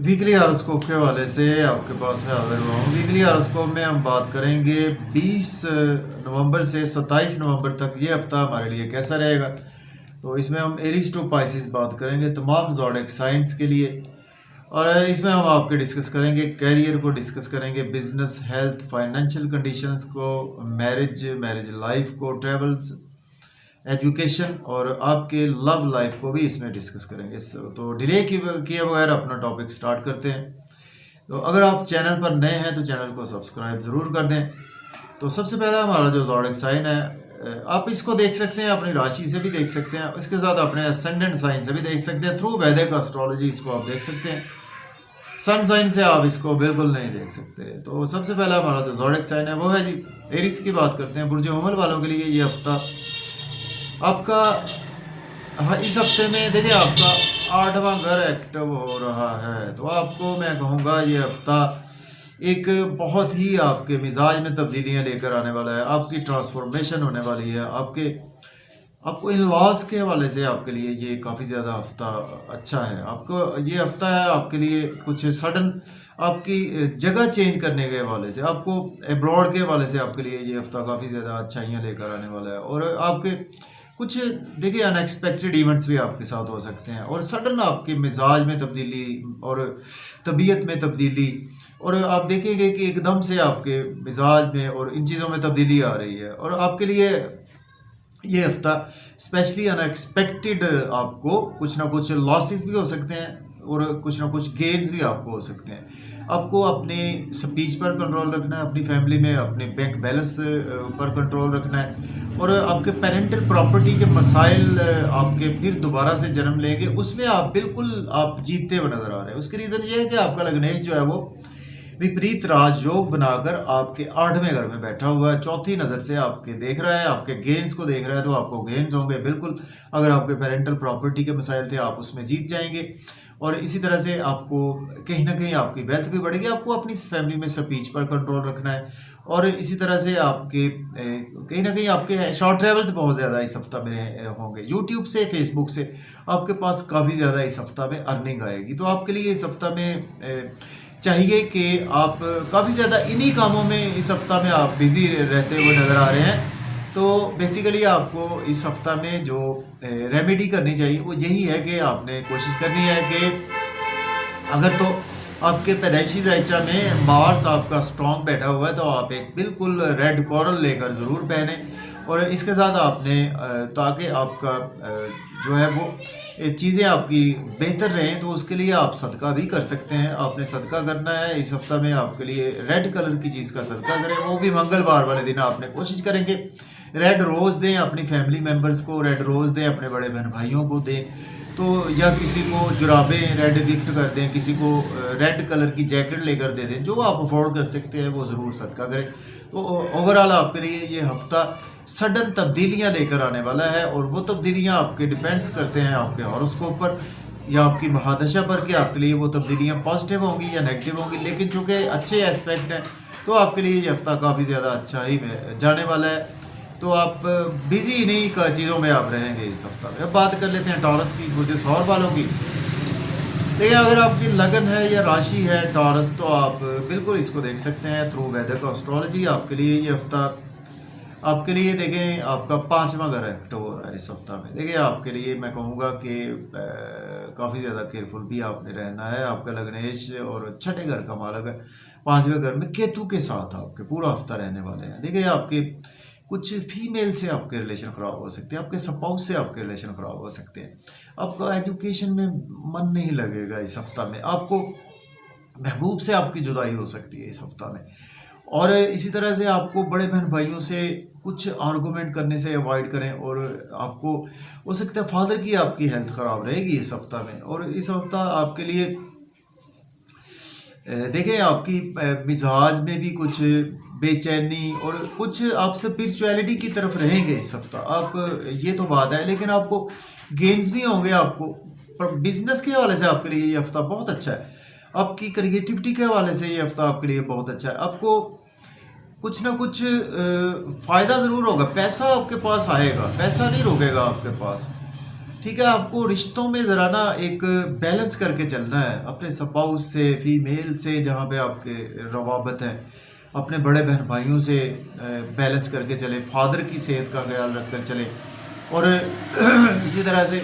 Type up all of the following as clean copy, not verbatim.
Weekly horoscope के हवाले से आपके पास में हाजिर हुआ हूँ। वीकली हॉरोस्कोप में हम बात करेंगे 20 नवंबर से 27 नवंबर तक ये हफ्ता हमारे लिए कैसा रहेगा। तो इसमें हम एरीज टू पाइसिस बात करेंगे तमाम ज़ोडिएक साइंस के लिए, और इसमें हम आपके डिस्कस करेंगे कैरियर को, डिस्कस करेंगे बिजनेस, हेल्थ, फाइनेंशियल कंडीशंस को, मैरिज लाइफ को, ट्रेवल्स, एजुकेशन और आपके लव लाइफ को भी इसमें डिस्कस करेंगे। तो डिले किए बगैर अपना टॉपिक स्टार्ट करते हैं। तो अगर आप चैनल पर नए हैं तो चैनल को सब्सक्राइब ज़रूर कर दें। तो सबसे पहला हमारा जो ज़ोडिएक साइन है, आप इसको देख सकते हैं, अपनी राशि से भी देख सकते हैं, इसके साथ अपने असेंडेंट साइन से भी देख सकते हैं। थ्रू वैदिक एस्ट्रोलॉजी इसको आप देख सकते हैं। सन साइन से आप इसको बिल्कुल नहीं देख सकते। तो सबसे पहला हमारा जो ज़ोडिएक साइन है वो है जी एरीज की बात करते हैं। बुर्ज हमल वालों के लिए ये हफ्ता आपका, हाँ, इस हफ्ते में देखिए आपका 8वां घर एक्टिव हो रहा है। तो आपको मैं कहूँगा ये हफ्ता एक बहुत ही आपके मिजाज में तब्दीलियाँ लेकर आने वाला है। आपकी ट्रांसफॉर्मेशन होने वाली है। आपको इन लॉज के हवाले से आपके लिए ये काफ़ी ज़्यादा हफ्ता अच्छा है। आपको ये हफ्ता है आपके लिए कुछ सडन आपकी जगह चेंज करने के हवाले से, आपको एब्रॉड के हवाले से आपके लिए ये हफ्ता काफ़ी ज़्यादा अच्छाइयाँ लेकर आने वाला है। और आपके कुछ देखिए अनएक्सपेक्टेड इवेंट्स भी आपके साथ हो सकते हैं, और सडन आपके मिजाज में तब्दीली और तबीयत में तब्दीली, और आप देखेंगे कि एकदम से आपके मिजाज में और इन चीज़ों में तब्दीली आ रही है। और आपके लिए ये हफ्ता स्पेशली अनएक्सपेक्टेड आपको कुछ ना कुछ लॉसेस भी हो सकते हैं और कुछ ना कुछ गेन्स भी आपको हो सकते हैं। आपको अपने स्पीच पर कंट्रोल रखना है, अपनी फैमिली में अपने बैंक बैलेंस पर कंट्रोल रखना है, और आपके पेरेंटल प्रॉपर्टी के मसाइल आपके फिर दोबारा से जन्म लेंगे, उसमें आप बिल्कुल आप जीतते हुए नजर आ रहे हैं। उसकी रीज़न ये है कि आपका लग्नेश जो है वो विपरीत राजयोग बनाकर आपके 8वें घर में बैठा हुआ है। चौथी नज़र से आपके देख रहा है, आपके गेन्स को देख रहा है, तो आपको गेन्स होंगे बिल्कुल। अगर आपके पेरेंटल प्रॉपर्टी के मसाइल थे आप उसमें जीत जाएंगे, और इसी तरह से आपको कहीं ना कहीं आपकी वेल्थ भी बढ़ेगी। आपको अपनी फैमिली में स्पीच पर कंट्रोल रखना है, और इसी तरह से आपके कहीं ना कहीं आपके शॉर्ट ट्रेवल्स बहुत ज़्यादा इस हफ्ता में होंगे। यूट्यूब से, फेसबुक से आपके पास काफ़ी ज़्यादा इस हफ्ता में अर्निंग आएगी। तो आपके लिए इस हफ्ता में चाहिए कि आप काफ़ी ज़्यादा इन्हीं कामों में इस हफ्ता में आप बिज़ी रहते हुए नज़र आ रहे हैं। तो बेसिकली आपको इस हफ्ता में जो रेमेडी करनी चाहिए वो यही है कि आपने कोशिश करनी है कि अगर तो आपके पैदाइशी जायचा में मार्स आपका स्ट्रॉन्ग बैठा हुआ है तो आप एक बिल्कुल रेड कॉरल लेकर ज़रूर पहने, और इसके साथ आपने ताकि आपका जो है वो चीज़ें आपकी बेहतर रहें, तो उसके लिए आप सदका भी कर सकते हैं। आपने सदका करना है इस हफ्ता में, आपके लिए रेड कलर की चीज़ का सदका करें, वो भी मंगलवार वाले दिन आपने कोशिश करेंगे रेड रोज़ दें अपनी फैमिली मेम्बर्स को, रेड रोज़ दें अपने बड़े बहन भाइयों को दें, तो या किसी को जुराबें रेड गिफ्ट कर दें, किसी को रेड कलर की जैकेट लेकर दे दें, जो आप अफोर्ड कर सकते हैं वो ज़रूर सदका करें। तो ओवरऑल आपके लिए ये हफ्ता सडन तब्दीलियां लेकर आने वाला है, और वो तब्दीलियां आपके डिपेंड्स करते हैं आपके हॉरोस्कोप पर या आपकी महादशा पर कि आपके लिए वो तब्दीलियां पॉजिटिव होंगी या नेगेटिव होंगी। लेकिन चूँकि अच्छे एस्पेक्ट हैं तो आपके लिए ये हफ्ता काफ़ी ज़्यादा अच्छा ही में जाने वाला है। तो आप बिजी इन्हीं का चीज़ों में आप रहेंगे इस हफ्ता में। अब बात कर लेते हैं टॉरस की, मुझे सौर वालों की। देखिए अगर आपकी लगन है या राशि है टॉरस, तो आप बिल्कुल इसको देख सकते हैं थ्रू वैदिक एस्ट्रोलॉजी। आपके लिए ये हफ्ता आपके लिए देखें आपका 5वां घर एक्टिव हो रहा है इस हफ्ता में। देखिए आपके लिए मैं कहूँगा कि काफ़ी ज़्यादा केयरफुल भी आपने रहना है। आपका लग्नेश और छठे घर का मालक है 5वें घर में केतु के साथ आपके पूरा हफ्ता रहने वाले हैं। देखिए आपके कुछ फीमेल से आपके रिलेशन ख़राब हो सकते हैं, आपके स्पाउस से आपके रिलेशन ख़राब हो सकते हैं, आपका एजुकेशन में मन नहीं लगेगा इस हफ्ता में, आपको महबूब से आपकी जुदाई हो सकती है इस हफ्ता में, और इसी तरह से आपको बड़े बहन भाइयों से कुछ आर्गूमेंट करने से अवॉइड करें, और आपको हो सकता है फादर की आपकी हेल्थ ख़राब रहेगी इस हफ्ता में। और इस हफ्ता आपके लिए देखें आपकी मिजाज में भी कुछ बेचैनी और कुछ आप स्पिरिचुअलिटी की तरफ रहेंगे इस हफ्ता आप, ये तो बात है। लेकिन आपको गेन्स भी होंगे, आपको बिजनेस के हवाले से आपके लिए ये हफ्ता बहुत अच्छा है, आपकी क्रिएटिविटी के हवाले से ये हफ्ता आपके लिए बहुत अच्छा है। आपको कुछ ना कुछ फ़ायदा ज़रूर होगा, पैसा आपके पास आएगा, पैसा नहीं रुकेगा आपके पास। ठीक है, आपको रिश्तों में ज़रा ना एक बैलेंस करके चलना है, अपने स्पाउस से, फीमेल से जहाँ पे आपके रवाबत है, अपने बड़े बहन भाइयों से बैलेंस करके चले, फादर की सेहत का ख्याल रख कर चले। और इसी तरह से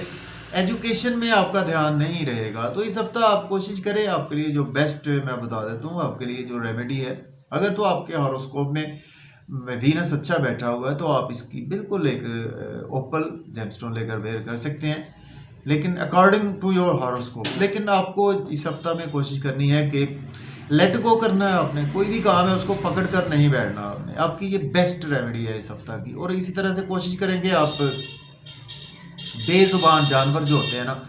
एजुकेशन में आपका ध्यान नहीं रहेगा। तो इस हफ्ता आप कोशिश करें, आपके लिए जो बेस्ट मैं बता देता हूँ, आपके लिए जो रेमेडी है, अगर तो आपके हॉरोस्कोप में वीनस अच्छा बैठा हुआ है तो आप इसकी बिल्कुल एक ओपल जेमस्टोन लेकर वेयर कर सकते हैं, लेकिन अकॉर्डिंग टू योर हॉरोस्कोप। लेकिन आपको इस हफ्ता में कोशिश करनी है कि लेट गो करना है, आपने कोई भी काम है उसको पकड़ कर नहीं बैठना आपने। आपकी ये बेस्ट रेमेडी है इस हफ्ता की। और इसी तरह से कोशिश करेंगे आप बेजुबान जानवर जो होते हैं ना,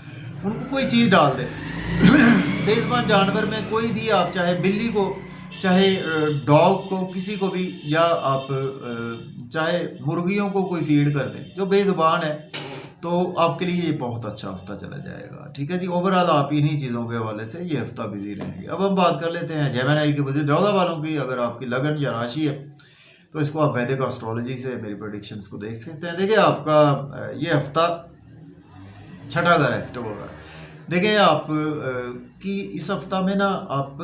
उनको कोई चीज़ डाल दें। बेजुबान जानवर में कोई भी, आप चाहे बिल्ली को, चाहे डॉग को, किसी को भी, या आप चाहे मुर्गियों को कोई फीड कर दें जो बेजुबान है, तो आपके लिए ये बहुत अच्छा हफ्ता चला जाएगा। ठीक है जी, ओवरऑल आप इन्हीं चीज़ों के हवाले से ये हफ्ता बिजी रहेंगे। अब हम बात कर लेते हैं जेमिनी के वजह 14 वालों की। अगर आपकी लगन या राशि है तो इसको आप वैदिक एस्ट्रोलॉजी से मेरी प्रेडिक्शंस को देख सकते हैं। देखिए, आपका ये हफ्ता छठा घर एक्टिव होगा। देखिए, आप कि इस हफ्ता में ना आप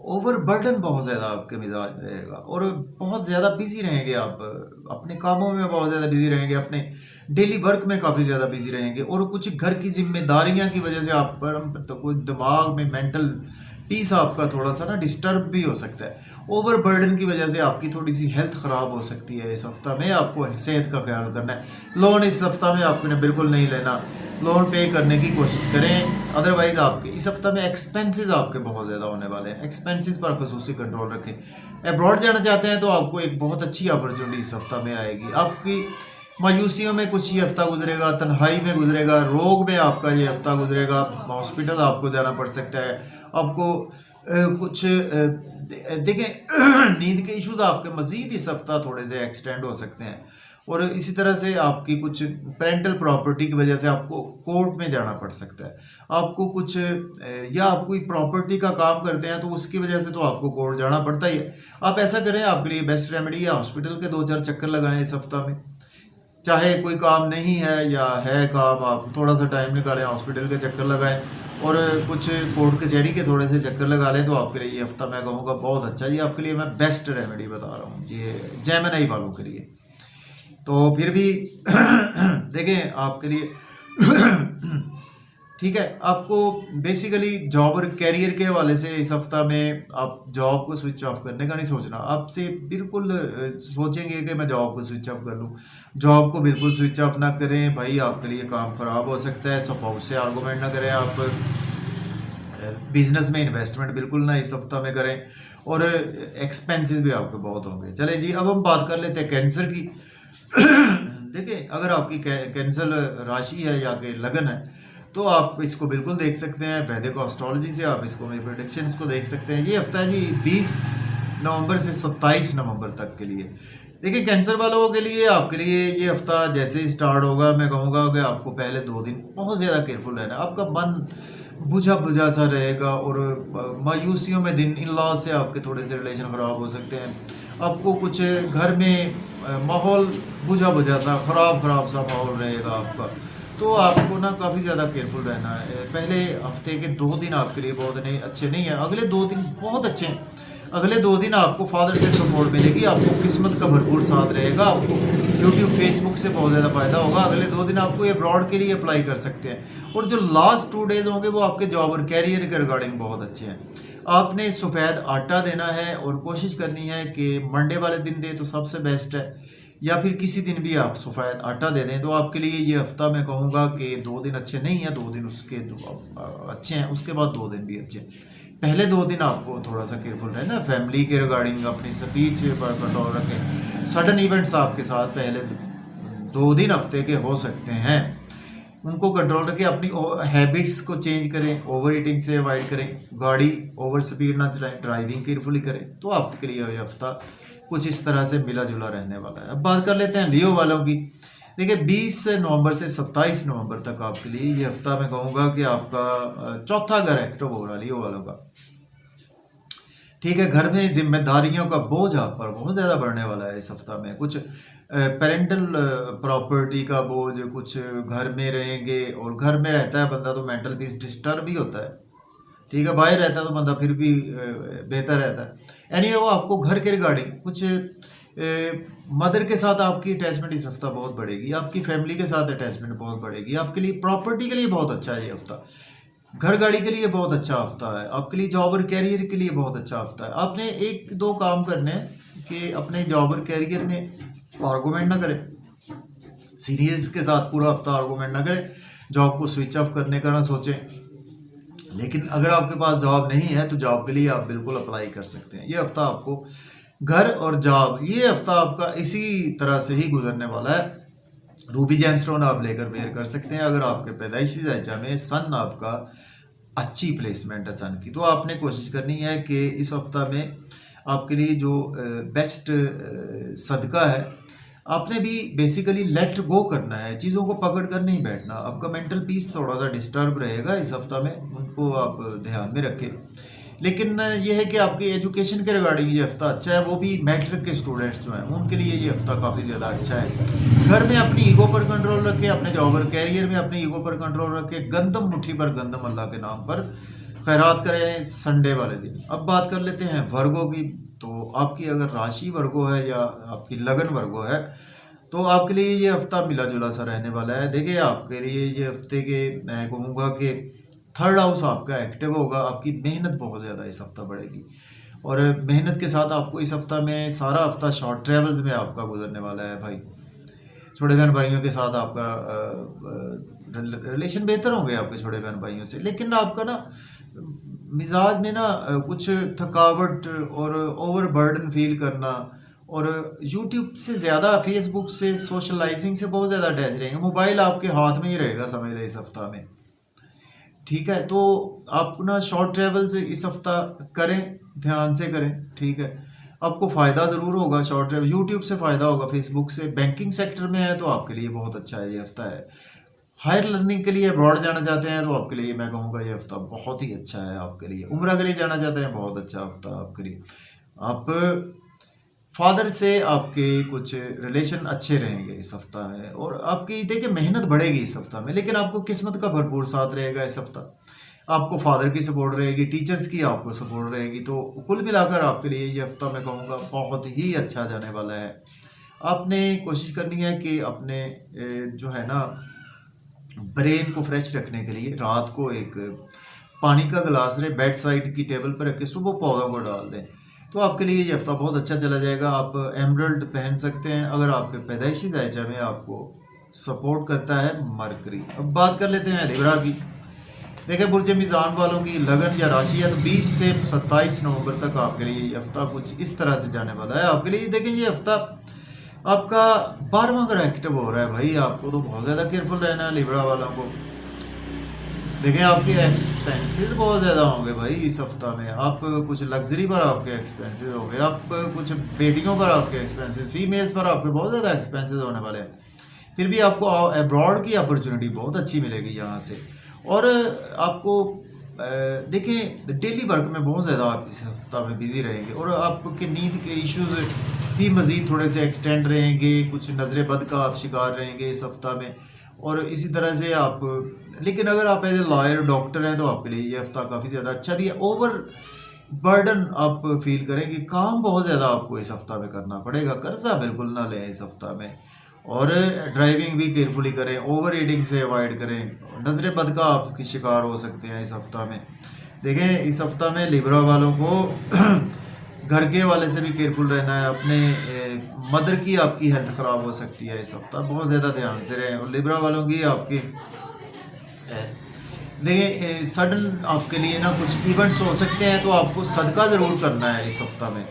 ओवरबर्डन बहुत ज़्यादा आपके मिजाज में रहेगा और बहुत ज़्यादा बिजी रहेंगे। आप अपने कामों में बहुत ज़्यादा बिजी रहेंगे, अपने डेली वर्क में काफ़ी ज़्यादा बिजी रहेंगे, और कुछ घर की जिम्मेदारियां की वजह से आप पर तो कोई दिमाग में मेंटल पीस आपका थोड़ा सा ना डिस्टर्ब भी हो सकता है। ओवरबर्डन की वजह से आपकी थोड़ी सी हेल्थ ख़राब हो सकती है। इस हफ्ता में आपको सेहत का ख्याल करना है। लोन इस हफ्ता में आपने बिल्कुल नहीं लेना, लोन पे करने की कोशिश करें। अदरवाइज आपके इस हफ्ता में एक्सपेंसेस आपके बहुत ज़्यादा होने वाले हैं, एक्सपेंसेस पर खसूसी कंट्रोल रखें। अब्रॉड जाना चाहते हैं तो आपको एक बहुत अच्छी अपॉर्चुनिटी इस हफ्ता में आएगी। आपकी मायूसियों में कुछ ये हफ्ता गुजरेगा, तन्हाई में गुजरेगा, रोग में आपका ये हफ्ता गुजरेगा, हॉस्पिटल आपको जाना पड़ सकता है, आपको कुछ देखें नींद के इश्यूज आपके मज़ीद इस हफ्ता थोड़े से एक्सटेंड हो सकते हैं। और इसी तरह से आपकी कुछ पेरेंटल प्रॉपर्टी की वजह से आपको कोर्ट में जाना पड़ सकता है। आपको कुछ या आप कोई प्रॉपर्टी का काम करते हैं तो उसकी वजह से तो आपको कोर्ट जाना पड़ता ही है। आप ऐसा करें, आपके लिए बेस्ट रेमेडी है हॉस्पिटल के 2-4 चक्कर लगाएं इस हफ्ता में। चाहे कोई काम नहीं है या है काम, आप थोड़ा सा टाइम निकालें, हॉस्पिटल के चक्कर लगाएं और कुछ कोर्ट कचहरी के थोड़े से चक्कर लगा लें, तो आपके लिए ये हफ्ता मैं कहूँगा बहुत अच्छा। ये आपके लिए मैं बेस्ट रेमेडी बता रहा हूँ, ये जेमिनी वालों के लिए। तो फिर भी देखें आपके लिए ठीक है, आपको बेसिकली जॉब और कैरियर के हवाले से इस हफ्ता में आप जॉब को स्विच ऑफ करने का नहीं सोचना। आपसे बिल्कुल सोचेंगे कि मैं जॉब को स्विच ऑफ कर लूँ, जॉब को बिल्कुल स्विच ऑफ ना करें भाई, आपके लिए काम ख़राब हो सकता है। स्पाउस से आर्गूमेंट ना करें, आप बिजनेस में इन्वेस्टमेंट बिल्कुल ना इस हफ्ता में करें, और एक्सपेंसेस भी आपके बहुत होंगे। चले जी, अब हम बात कर लेते हैं कैंसर की। देखिए, अगर आपकी कैंसर राशि है या कि लगन है तो आप इसको बिल्कुल देख सकते हैं वैदिक एस्ट्रोलॉजी से, आप इसको मेरी प्रेडिक्शंस को देख सकते हैं। ये हफ्ता है जी 20 नवंबर से 27 नवंबर तक के लिए। देखिए, कैंसर वालों के लिए आपके लिए ये हफ्ता जैसे ही स्टार्ट होगा, मैं कहूँगा कि आपको पहले 2 दिन बहुत ज़्यादा केयरफुल रहना। आपका मन बुझा बुझा सा रहेगा और मायूसियों में दिन, इन लॉ से आपके थोड़े से रिलेशन ख़राब हो सकते हैं। आपको कुछ घर में माहौल बुझा बुझा सा ख़राब सा माहौल रहेगा आपका, तो आपको ना काफ़ी ज़्यादा केयरफुल रहना है। पहले हफ्ते के 2 दिन आपके लिए बहुत अच्छे नहीं हैं, अगले 2 दिन बहुत अच्छे हैं। अगले 2 दिन आपको फादर से सपोर्ट मिलेगी, आपको किस्मत का भरपूर साथ रहेगा, आपको यूट्यूब फेसबुक से बहुत ज़्यादा फ़ायदा होगा। अगले 2 दिन आपको ये अब्रॉड के लिए अप्लाई कर सकते हैं। और जो लास्ट 2 डेज होंगे वो आपके जॉब और कैरियर के रिगार्डिंग बहुत अच्छे हैं। आपने सफ़ेद आटा देना है और कोशिश करनी है कि मंडे वाले दिन दे तो सबसे बेस्ट है, या फिर किसी दिन भी आप सफ़ेद आटा दे दें। तो आपके लिए ये हफ्ता मैं कहूँगा कि 2 दिन अच्छे नहीं हैं, 2 दिन उसके अच्छे हैं, उसके बाद 2 दिन भी अच्छे हैं। पहले 2 दिन आपको थोड़ा सा केयरफुल रहना, फैमिली के रिगार्डिंग अपनी स्पीच पर कंट्रोल रखें। सडन इवेंट्स आपके साथ पहले 2 दिन हफ्ते के हो सकते हैं, उनको कंट्रोल रखें। अपनी हैबिट्स को चेंज करें, ओवर ईटिंग से अवॉइड करें, गाड़ी ओवर स्पीड ना चलाएं, ड्राइविंग केयरफुली करें। तो आपके लिए ये हफ्ता कुछ इस तरह से मिला जुला रहने वाला है। अब बात कर लेते हैं लियो वालों की। देखिए, 20 नवंबर से 27 नवंबर तक आपके लिए ये हफ्ता मैं कहूँगा कि आपका चौथा घर एक्टिव हो रहा है लियो वालों का। ठीक है, घर में जिम्मेदारियों का बोझ आप पर बहुत ज़्यादा बढ़ने वाला है इस हफ्ता में। कुछ पेरेंटल प्रॉपर्टी का बोझ, कुछ घर में रहेंगे, और घर में रहता है बंदा तो मेंटल पीस डिस्टर्ब भी होता है। ठीक है, बाहर रहता है तो बंदा फिर भी बेहतर रहता है। यानी वो आपको घर के रिगार्डिंग कुछ मदर के साथ आपकी अटैचमेंट इस हफ्ता बहुत बढ़ेगी, आपकी फैमिली के साथ अटैचमेंट बहुत बढ़ेगी, आपके लिए प्रॉपर्टी के लिए बहुत अच्छा है ये हफ्ता, घर गाड़ी के लिए बहुत अच्छा हफ्ता है, आपके लिए जॉब और कैरियर के लिए बहुत अच्छा हफ्ता है। आपने एक दो काम करने हैं कि अपने जॉब और कैरियर में आर्गूमेंट ना करें, सीनियर्स के साथ पूरा हफ्ता आर्गूमेंट ना करें, जॉब को स्विच ऑफ करने का ना सोचें। लेकिन अगर आपके पास जॉब नहीं है तो जॉब के लिए आप बिल्कुल अप्लाई कर सकते हैं। ये हफ्ता आपको घर और जॉब, ये हफ्ता आपका इसी तरह से ही गुजरने वाला है। रूबी जेमस्टोन आप लेकर वेयर कर सकते हैं। अगर आपके पैदाइशी ज़ायचा में सन आपका अच्छी प्लेसमेंट है सन की, तो आपने कोशिश करनी है कि इस हफ्ता में आपके लिए जो बेस्ट सदका है, आपने भी बेसिकली लेट गो करना है, चीज़ों को पकड़ कर नहीं बैठना। आपका मेंटल पीस थोड़ा सा डिस्टर्ब रहेगा इस हफ्ता में, उनको आप ध्यान में रखें। लेकिन यह है कि आपकी एजुकेशन के रिगार्डिंग ये हफ्ता अच्छा है, वो भी मैट्रिक के स्टूडेंट्स जो हैं उनके लिए ये हफ्ता काफ़ी ज़्यादा अच्छा है। घर में अपनी ईगो पर कंट्रोल रखें, अपने जॉब और कैरियर में अपनी ईगो पर कंट्रोल रखें, गंदम मुट्ठी पर गंदम अल्लाह के नाम पर खैरात करें संडे वाले दिन। अब बात कर लेते हैं वर्गो की। तो आपकी अगर राशि वर्गो है या आपकी लगन वर्गो है तो आपके लिए ये हफ्ता मिला जुला सा रहने वाला है। देखिए आपके लिए ये हफ्ते के मैं कहूँगा कि थर्ड हाउस आपका एक्टिव होगा, आपकी मेहनत बहुत ज़्यादा इस हफ्ता बढ़ेगी, और मेहनत के साथ आपको इस हफ्ता में सारा हफ्ता शॉर्ट ट्रेवल्स में आपका गुजरने वाला है भाई। छोटे बहन भाइयों के साथ आपका रिलेशन बेहतर होंगे आपके छोटे बहन भाइयों से, लेकिन आपका ना मिजाज में ना कुछ थकावट और ओवरबर्डन फील करना, और यूट्यूब से ज़्यादा फेसबुक से सोशलाइजिंग से बहुत ज़्यादा अटैच रहेंगे। मोबाइल आपके हाथ में ही रहेगा समझ लें इस हफ्ता में। ठीक है, तो आप ना शॉर्ट ट्रेवल्स इस हफ्ता करें, ध्यान से करें। ठीक है, आपको फ़ायदा ज़रूर होगा शॉर्ट ट्रेवल, यूट्यूब से फ़ायदा होगा, फेसबुक से। बैंकिंग सेक्टर में है तो आपके लिए बहुत अच्छा है ये हफ्ता है। हायर लर्निंग के लिए अब्रॉड जाना चाहते हैं तो आपके लिए मैं कहूँगा ये हफ्ता बहुत ही अच्छा है आपके लिए। उम्रा के लिए जाना चाहते हैं, बहुत अच्छा हफ्ता आपके लिए। आप फादर से आपके कुछ रिलेशन अच्छे रहेंगे इस हफ्ता में, और आपकी देखिए मेहनत बढ़ेगी इस हफ्ता में, लेकिन आपको किस्मत का भरपूर साथ रहेगा इस हफ्ता। आपको फादर की सपोर्ट रहेगी, टीचर्स की आपको सपोर्ट रहेगी, तो कुल मिलाकर आपके लिए ये हफ्ता मैं कहूँगा बहुत ही अच्छा जाने वाला है। आपने कोशिश करनी है कि अपने जो है ना ब्रेन को फ्रेश रखने के लिए रात को एक पानी का गिलास रहे बेड साइड की टेबल पर रख के सुबह पौधों को डाल दें, तो आपके लिए ये हफ्ता बहुत अच्छा चला जाएगा। आप एमरल्ड पहन सकते हैं अगर आपके पैदाइशी ज़ायचा में आपको सपोर्ट करता है मरकरी। अब बात कर लेते हैं लिब्रा की। देखिए बुर्ज मीज़ान वालों की लगन या राशि है तो 20 से 27 नवंबर तक आपके लिए ये हफ्ता कुछ इस तरह से जाने वाला है। आपके लिए देखिए ये हफ्ता आपका 12वां घर एक्टिव हो रहा है भाई, आपको तो बहुत ज़्यादा केयरफुल रहना है लिब्रा वालों को। देखिए आपके एक्सपेंसेस बहुत ज़्यादा होंगे भाई इस हफ्ता में। आप कुछ लग्जरी पर आपके एक्सपेंसेस होंगे, आप कुछ बेटियों पर आपके एक्सपेंसेस, फीमेल्स पर आपके बहुत ज़्यादा एक्सपेंसेस होने वाले हैं। फिर भी आपको अब्रॉड की अपॉर्चुनिटी बहुत अच्छी मिलेगी यहाँ से। और आपको देखिए डेली वर्क में बहुत ज़्यादा आप इस हफ्ता में बिजी रहेंगे, और आपके नींद के इश्यूज़ भी मज़ीद थोड़े से एक्सटेंड रहेंगे। कुछ नज़र बद का आप शिकार रहेंगे इस हफ्ता में, और इसी तरह से आप लेकिन अगर आप एज ए लॉयर डॉक्टर हैं तो आपके लिए ये हफ्ता काफ़ी ज़्यादा अच्छा भी है। ओवर बर्डन आप फील करेंगे, काम बहुत ज़्यादा आपको इस हफ्ता में करना पड़ेगा, कर्जा बिल्कुल ना लें इस हफ्ता में, और ड्राइविंग भी केयरफुली करें, ओवर ईटिंग से अवॉइड करें, नज़र बद का आपकी शिकार हो सकते हैं इस हफ्ता में। देखें इस हफ्ता में लिब्रा वालों को घर के वाले से भी केयरफुल रहना है, अपने मदर की आपकी हेल्थ ख़राब हो सकती है इस हफ्ता, बहुत ज़्यादा ध्यान से रहें। और लिब्रा वालों की आपकी देखिए सडन आपके लिए ना कुछ इवेंट्स हो सकते हैं, तो आपको सदका ज़रूर करना है इस हफ्ता में।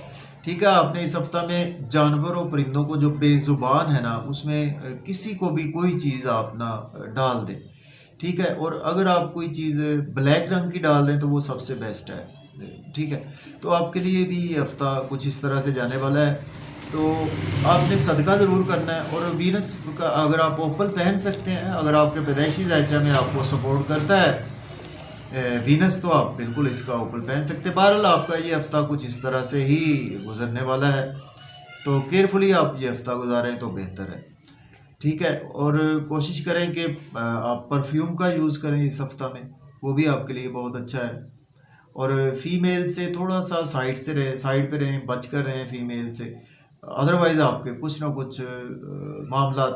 ठीक है, आपने इस हफ्ता में जानवर और परिंदों को जो बेज़ुबान है ना उसमें किसी को भी कोई चीज़ आप ना डाल दें। ठीक है, और अगर आप कोई चीज़ ब्लैक रंग की डाल दें तो वो सबसे बेस्ट है। ठीक है, तो आपके लिए भी ये हफ्ता कुछ इस तरह से जाने वाला है, तो आपने सदका ज़रूर करना है। और वीनस का अगर आप ओपल पहन सकते हैं, अगर आपके पैदाइशी ज़ायचा में आपको सपोर्ट करता है वीनस तो आप बिल्कुल इसका ऊपर पहन सकते हैं। बहरहाल आपका ये हफ्ता कुछ इस तरह से ही गुजरने वाला है, तो केयरफुली आप ये हफ्ता गुजारें तो बेहतर है, ठीक है। और कोशिश करें कि आप परफ्यूम का यूज़ करें इस हफ्ता में, वो भी आपके लिए बहुत अच्छा है। और फीमेल से थोड़ा सा साइड से रहे, साइड पे रहें, बच कर रहें फीमेल से, अदरवाइज़ आपके कुछ ना कुछ मामला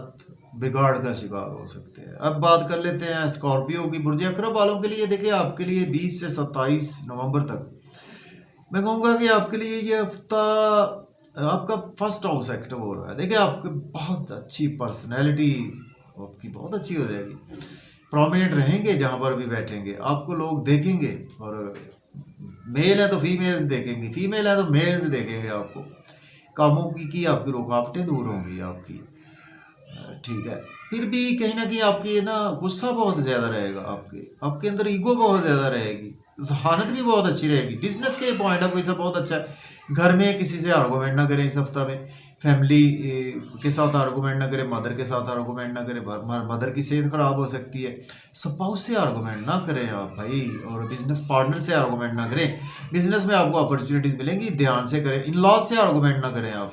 बिगाड़ का शिकार हो सकते हैं। अब बात कर लेते हैं स्कॉर्पियो की। बुर्ज अकरब वालों के लिए देखिए, आपके लिए 20 से 27 नवंबर तक मैं कहूँगा कि आपके लिए ये हफ्ता आपका फर्स्ट हाउस एक्टिव हो रहा है। देखिए, आपकी बहुत अच्छी पर्सनैलिटी आपकी बहुत अच्छी हो जाएगी, प्रोमिनेंट रहेंगे जहाँ पर भी बैठेंगे, आपको लोग देखेंगे। और मेल है तो फीमेल्स देखेंगे, फीमेल है तो मेल्स देखेंगे आपको। कामों की आपकी रुकावटें दूर होंगी आपकी, ठीक है। फिर भी कहीं ना कहीं आपकी ना गुस्सा बहुत ज़्यादा रहेगा, आपके अंदर ईगो बहुत ज़्यादा रहेगी, जहानत भी बहुत अच्छी रहेगी। बिजनेस के पॉइंट ऑफ व्यू से बहुत अच्छा है। घर में किसी से आर्गूमेंट ना करें इस हफ्ता में, फैमिली के साथ आर्गूमेंट ना करें, मदर के साथ आर्गूमेंट ना करें, मदर की सेहत ख़राब हो सकती है। स्पाउस से आर्गूमेंट ना करें आप भाई, और बिजनेस पार्टनर से आर्गूमेंट ना करें। बिजनेस में आपको अपॉर्चुनिटीज मिलेंगी, ध्यान से करें। इन लॉज से आर्गूमेंट ना करें आप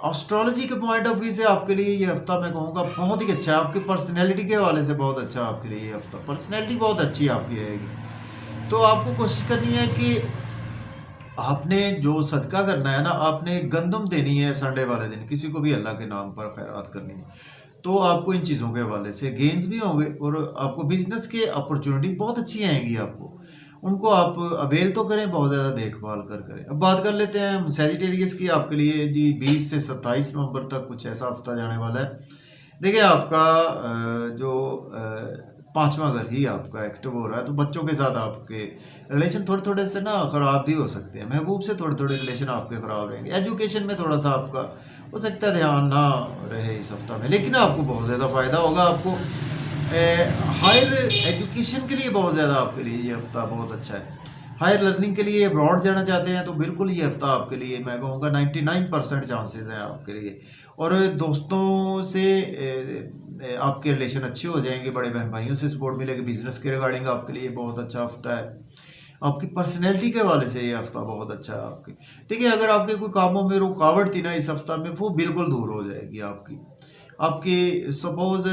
एस्ट्रोलॉजी के पॉइंट ऑफ व्यू से आपके लिए ये हफ्ता मैं कहूँगा बहुत ही अच्छा है। आपकी पर्सनैलिटी के हवाले से बहुत अच्छा है आपके लिए ये हफ्ता, पर्सनैलिटी बहुत अच्छी आपकी रहेगी। तो आपको कोशिश करनी है कि आपने जो सदका करना है ना, आपने गंदम देनी है संडे वाले दिन, किसी को भी अल्लाह के नाम पर खैरात करनी है। तो आपको इन चीज़ों के हवाले से गेंस भी होंगे, और आपको बिजनेस के अपॉर्चुनिटी बहुत अच्छी आएंगी आपको, उनको आप अवेल तो करें, बहुत ज़्यादा देखभाल करें। अब बात कर लेते हैं सैजिटेरियस की। आपके लिए जी 20 से 27 नवंबर तक कुछ ऐसा हफ्ता जाने वाला है। देखिए, आपका जो पांचवा घर ही आपका एक्टिव हो रहा है, तो बच्चों के साथ आपके रिलेशन थोड़े थोड़े से ना ख़राब भी हो सकते हैं। महबूब से थोड़े थोड़े रिलेशन आपके ख़राब रहेंगे। एजुकेशन में थोड़ा सा आपका हो सकता है ध्यान ना रहे इस हफ्ता में, लेकिन आपको बहुत ज़्यादा फ़ायदा होगा। आपको हायर एजुकेशन के लिए बहुत ज़्यादा आपके लिए ये हफ्ता बहुत अच्छा है। हायर लर्निंग के लिए अब्रॉड जाना चाहते हैं तो बिल्कुल ये हफ्ता आपके लिए मैं कहूँगा 99% चांसेस हैं आपके लिए। और दोस्तों से आपके रिलेशन अच्छे हो जाएंगे, बड़े बहन भाइयों से सपोर्ट मिलेगी। बिजनेस के रिगार्डिंग आपके लिए बहुत अच्छा हफ्ता है। आपकी पर्सनैलिटी के हवाले से ये हफ्ता बहुत अच्छा है आपकी। देखिए, अगर आपके कोई कामों में रुकावट थी ना इस हफ्ता में, वो बिल्कुल दूर हो जाएगी आपकी सपोज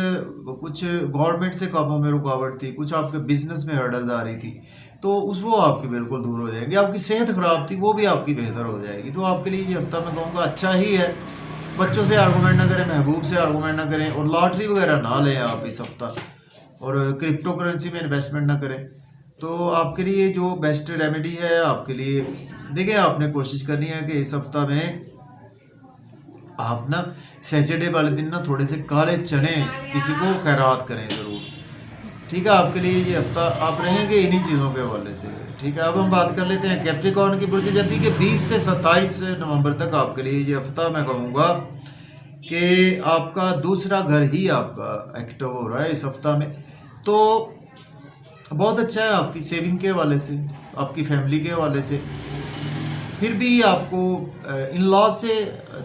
कुछ गवर्नमेंट से कामों में रुकावट थी, कुछ आपके बिजनेस में हर्डल्स आ रही थी, तो वो आपकी बिल्कुल दूर हो जाएगी। आपकी सेहत ख़राब थी, वो भी आपकी बेहतर हो जाएगी। तो आपके लिए ये हफ्ता मैं कहूँगा अच्छा ही है। बच्चों से आर्गूमेंट ना करें, महबूब से आर्गूमेंट ना करें, और लॉटरी वगैरह ना लें आप इस हफ्ता, और क्रिप्टो करेंसी में इन्वेस्टमेंट ना करें। तो आपके लिए जो बेस्ट रेमेडी है आपके लिए, देखिए, आपने कोशिश करनी है कि इस हफ्ता में आप ना सैटरडे वाले दिन ना थोड़े से काले चने किसी को खैरात करें ज़रूर, ठीक है। आपके लिए ये हफ्ता आप रहेंगे इन्हीं चीज़ों के हवाले से, ठीक है। अब हम बात कर लेते हैं कैप्रिकॉर्न की बुर्ज जल्दी के 20 से 27 नवंबर तक आपके लिए ये हफ्ता मैं कहूँगा कि आपका दूसरा घर ही आपका एक्टिव हो रहा है इस हफ्ता में, तो बहुत अच्छा है आपकी सेविंग के हवाले से, आपकी फैमिली के हवाले से। फिर भी आपको इन लॉज से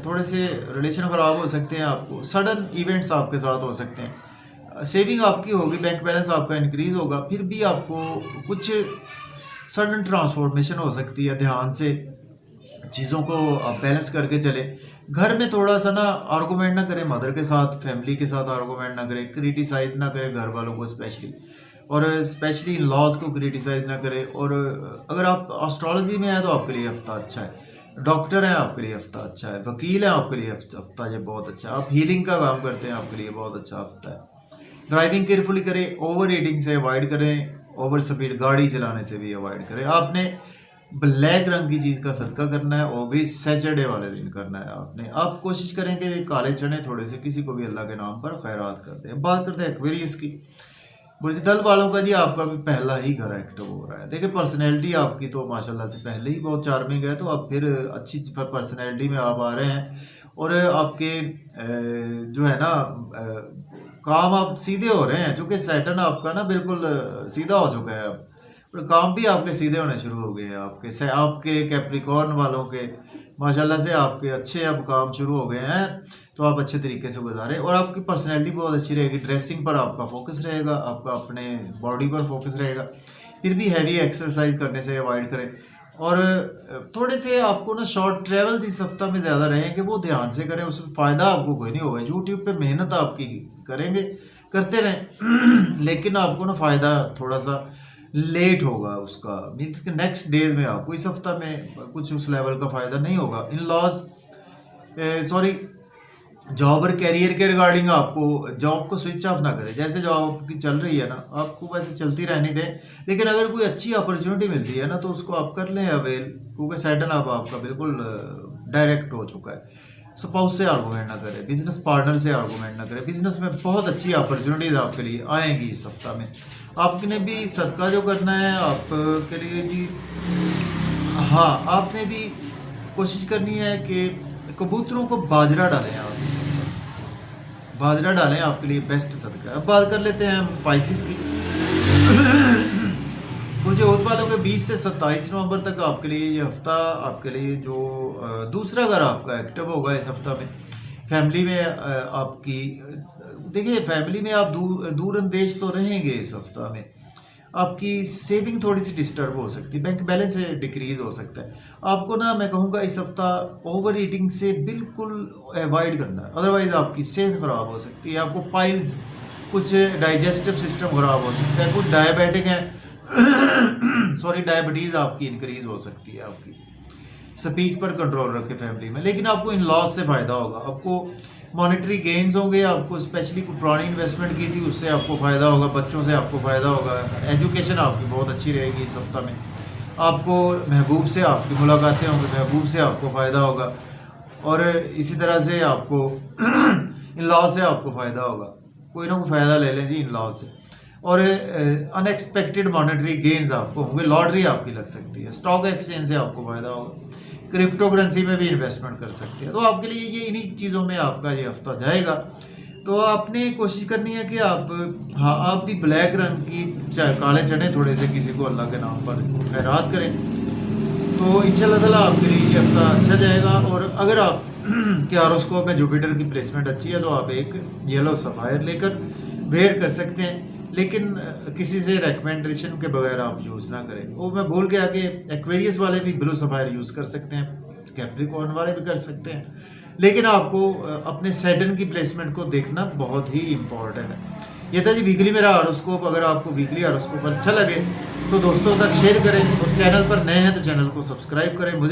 थोड़े से रिलेशन ख़राब हो सकते हैं, आपको सडन इवेंट्स आपके साथ हो सकते हैं। सेविंग आपकी होगी, बैंक बैलेंस आपका इंक्रीज़ होगा, फिर भी आपको कुछ सडन ट्रांसफॉर्मेशन हो सकती है। ध्यान से चीज़ों को आप बैलेंस करके चले। घर में थोड़ा सा ना आर्गूमेंट ना करें, मदर के साथ फैमिली के साथ आर्गूमेंट ना करें, क्रिटिसाइज ना करें घर वालों को स्पेशली, और स्पेशली इन लॉज को क्रिटिसाइज ना करें। और अगर आप एस्ट्रोलॉजी में हैं तो आपके लिए हफ्ता अच्छा है, डॉक्टर हैं आपके लिए हफ्ता अच्छा है, वकील हैं आपके लिए हफ्ता ये बहुत अच्छा है, आप हीलिंग का काम करते हैं आपके लिए बहुत अच्छा हफ्ता है। ड्राइविंग केयरफुली करें, ओवर रीडिंग से अवॉइड करें, ओवर स्पीड गाड़ी चलाने से भी अवॉइड करें। आपने ब्लैक रंग की चीज़ का सदका करना है, वो भी सैटरडे वाले दिन करना है आपने। आप कोशिश करें कि काले चने थोड़े से किसी को भी अल्लाह के नाम पर खैरात करते हैं। बात करते हैं एक्वेरियस की। बुर्ज वालों का जी आपका भी पहला ही घर एक्टिव हो रहा है। देखिए, पर्सनैलिटी आपकी तो माशाल्लाह से पहले ही बहुत चार्मिंग है, तो अब फिर अच्छी पर्सनैलिटी में आप आ रहे हैं, और आपके जो है ना काम आप सीधे हो रहे हैं, चूँकि सैटर्न आपका ना बिल्कुल सीधा हो चुका है अब, और काम भी आपके सीधे होने शुरू हो गए हैं। आपके कैप्रिकॉर्न वालों के माशाल्लाह से आपके अच्छे अब काम शुरू हो गए हैं। तो आप अच्छे तरीके से गुजारें। और आपकी पर्सनैलिटी बहुत अच्छी रहेगी, ड्रेसिंग पर आपका फोकस रहेगा, आपका अपने बॉडी पर फोकस रहेगा। फिर भी हैवी एक्सरसाइज करने से अवॉइड करें। और थोड़े से आपको ना शॉर्ट ट्रैवल इस हफ्ता में ज़्यादा रहें कि वो ध्यान से करें, उसमें फ़ायदा आपको कोई नहीं होगा। यूट्यूब पे मेहनत आपकी करेंगे, करते रहें लेकिन आपको ना फ़ायदा थोड़ा सा लेट होगा उसका, मीन्स कि नेक्स्ट डेज में आपको इस हफ्ता में कुछ उस लेवल का फ़ायदा नहीं होगा। इन लॉज सॉरी जॉब और कैरियर के रिगार्डिंग आपको जॉब को स्विच ऑफ ना करें। जैसे जॉब आपकी चल रही है ना, आपको वैसे चलती रहने दें, लेकिन अगर कोई अच्छी अपॉर्चुनिटी मिलती है ना तो उसको आप कर लें अवेल, क्योंकि सडन अब आपका बिल्कुल डायरेक्ट हो चुका है। स्पाउस से आर्गूमेंट ना करें, बिजनेस पार्टनर से आर्गूमेंट ना करें। बिजनेस में बहुत अच्छी अपॉर्चुनिटीज आपके लिए आएंगी इस सप्ताह में। आपने भी सदका जो करना है आपके लिए जी, हाँ आपने भी कोशिश करनी है कि कबूतरों को बाजरा डालें। आप इस बाजरा डालें, आपके लिए बेस्ट सदका है। अब बात कर लेते हैं हम पाइसिस की। मुझे होत वालों के 20 से 27 नवंबर तक आपके लिए ये हफ्ता, आपके लिए जो दूसरा घर आपका एक्टिव होगा इस हफ्ता में। फैमिली में आपकी देखिए, फैमिली में आप दूर अंदेश तो रहेंगे इस हफ्ता में। आपकी सेविंग थोड़ी सी डिस्टर्ब हो सकती है, बैंक बैलेंस डिक्रीज हो सकता है। आपको ना मैं कहूँगा इस हफ्ता ओवर ईटिंग से बिल्कुल अवॉइड करना है, अदरवाइज आपकी सेहत ख़राब हो सकती है। आपको पाइल्स, कुछ डाइजेस्टिव सिस्टम ख़राब हो सकता है, कुछ डायबिटिक है सॉरी डायबिटीज़ आपकी इंक्रीज हो सकती है। आपकी स्पीच पर कंट्रोल रखें फैमिली में। लेकिन आपको इन लॉस से फ़ायदा होगा, आपको मॉनेटरी गेन्स होंगे, आपको स्पेशली कोई पुरानी इन्वेस्टमेंट की थी उससे आपको फ़ायदा होगा, बच्चों से आपको फ़ायदा होगा, एजुकेशन आपकी बहुत अच्छी रहेगी इस हफ्ता में। आपको महबूब से आपकी मुलाकातें होंगी, महबूब से आपको फ़ायदा होगा। और इसी तरह से आपको इन लॉ से आपको फ़ायदा होगा, कोई ना कोई फ़ायदा ले लें जी इन लॉ से। और अनएक्सपेक्टेड मॉनेटरी गेन्स आपको होंगे, लॉटरी आपकी लग सकती है, स्टॉक एक्सचेंज से आपको फ़ायदा होगा, क्रिप्टो करेंसी में भी इन्वेस्टमेंट कर सकते हैं। तो आपके लिए ये इन्हीं चीज़ों में आपका ये हफ्ता जाएगा। तो आपने कोशिश करनी है कि आप, हाँ आप भी ब्लैक रंग की काले चने थोड़े से किसी को अल्लाह के नाम पर खैरात करें, तो इंशाल्लाह ताला आपके लिए ये हफ्ता अच्छा जाएगा। और अगर आप के हॉरोस्कोप में जुपिटर की प्लेसमेंट अच्छी है तो आप एक येलो सफ़ायर लेकर वेयर कर सकते हैं, लेकिन किसी से रेकमेंडेशन के बगैर आप यूज़ ना करें। वो मैं भूल गया कि एक्वेरियस वाले भी ब्लू सफ़ायर यूज़ कर सकते हैं, कैप्रिकॉर्न वाले भी कर सकते हैं, लेकिन आपको अपने सैटर्न की प्लेसमेंट को देखना बहुत ही इम्पॉर्टेंट है। ये था जी वीकली मेरा हॉरोस्कोप। अगर आपको वीकली हॉरोस्कोप अच्छा लगे तो दोस्तों तक शेयर करें, और चैनल पर नए हैं तो चैनल को सब्सक्राइब करें। मुझे